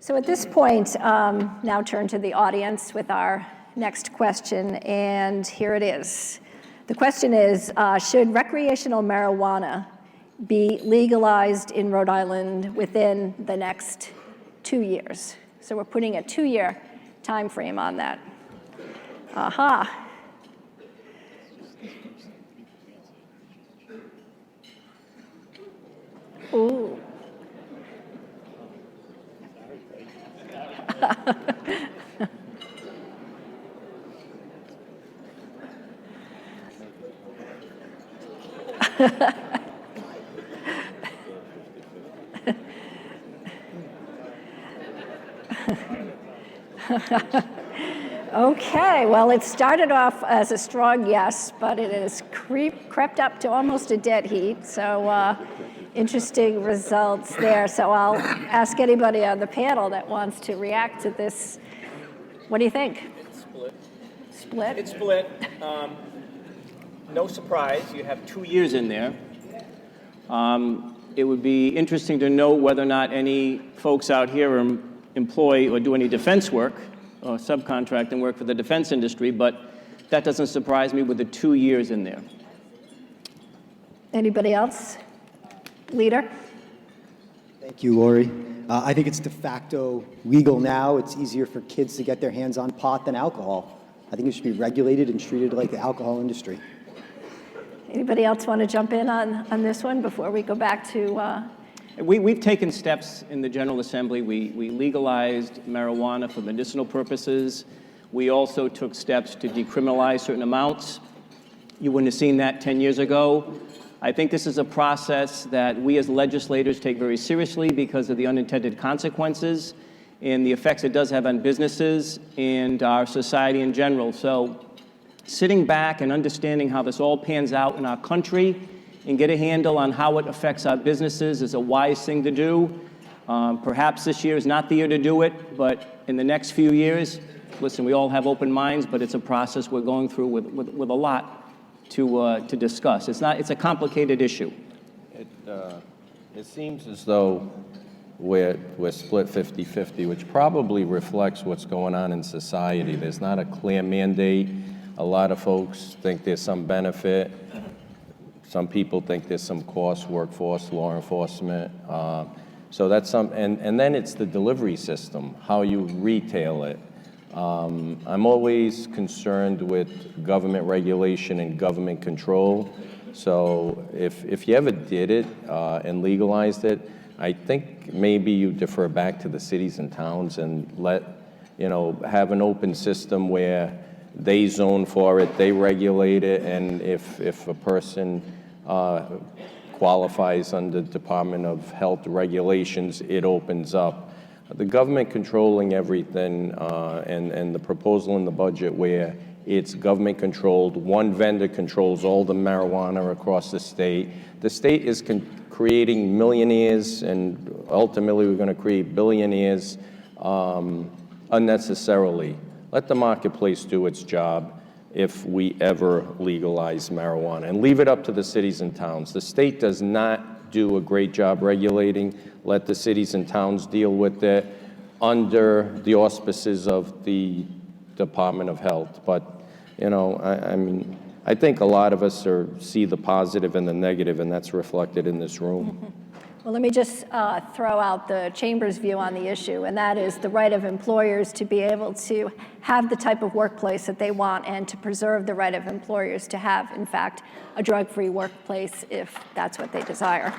So at this point, now turn to the audience with our next question, and here it is. The question is, should recreational marijuana be legalized in Rhode Island within the next 2 years? So we're putting a 2-year time frame on that. Aha. Ooh. Okay, well, it started off as a strong yes, but it has crept up to almost a dead heat, so interesting results there. So I'll ask anybody on the panel that wants to react to this. What do you think? It's split. Split? It's split. No surprise, you have 2 years in there. It would be interesting to know whether or not any folks out here employ or do any defense work or subcontracting work for the defense industry, but that doesn't surprise me with the 2 years in there. Anybody else? Leader? Thank you, Laurie. I think it's de facto legal now. It's easier for kids to get their hands on pot than alcohol. I think it should be regulated and treated like the alcohol industry. Anybody else want to jump in on this one before we go back to... We've taken steps in the General Assembly. We legalized marijuana for medicinal purposes. We also took steps to decriminalize certain amounts. You wouldn't have seen that 10 years ago. I think this is a process that we as legislators take very seriously because of the unintended consequences and the effects it does have on businesses and our society in general. So sitting back and understanding how this all pans out in our country and get a handle on how it affects our businesses is a wise thing to do. Perhaps this year is not the year to do it, but in the next few years, listen, we all have open minds, but it's a process we're going through with a lot to discuss. It's a complicated issue. It seems as though we're split 50-50, which probably reflects what's going on in society. There's not a clear mandate. A lot of folks think there's some benefit. Some people think there's some cost, workforce, law enforcement. So that's and then it's the delivery system, how you retail it. I'm always concerned with government regulation and government control. So if you ever did it and legalized it, I think maybe you defer back to the cities and towns and have an open system where they zone for it, they regulate it, and if a person qualifies under Department of Health regulations, it opens up. The government controlling everything and the proposal in the budget where it's government controlled, one vendor controls all the marijuana across the state. The state is creating millionaires, and ultimately we're going to create billionaires unnecessarily. Let the marketplace do its job if we ever legalize marijuana, and leave it up to the cities and towns. The state does not do a great job regulating. Let the cities and towns deal with it under the auspices of the Department of Health. But, I think a lot of us see the positive and the negative, and that's reflected in this room. Mm-hmm. Well, let me just throw out the Chamber's view on the issue, and that is the right of employers to be able to have the type of workplace that they want and to preserve the right of employers to have, in fact, a drug-free workplace if that's what they desire.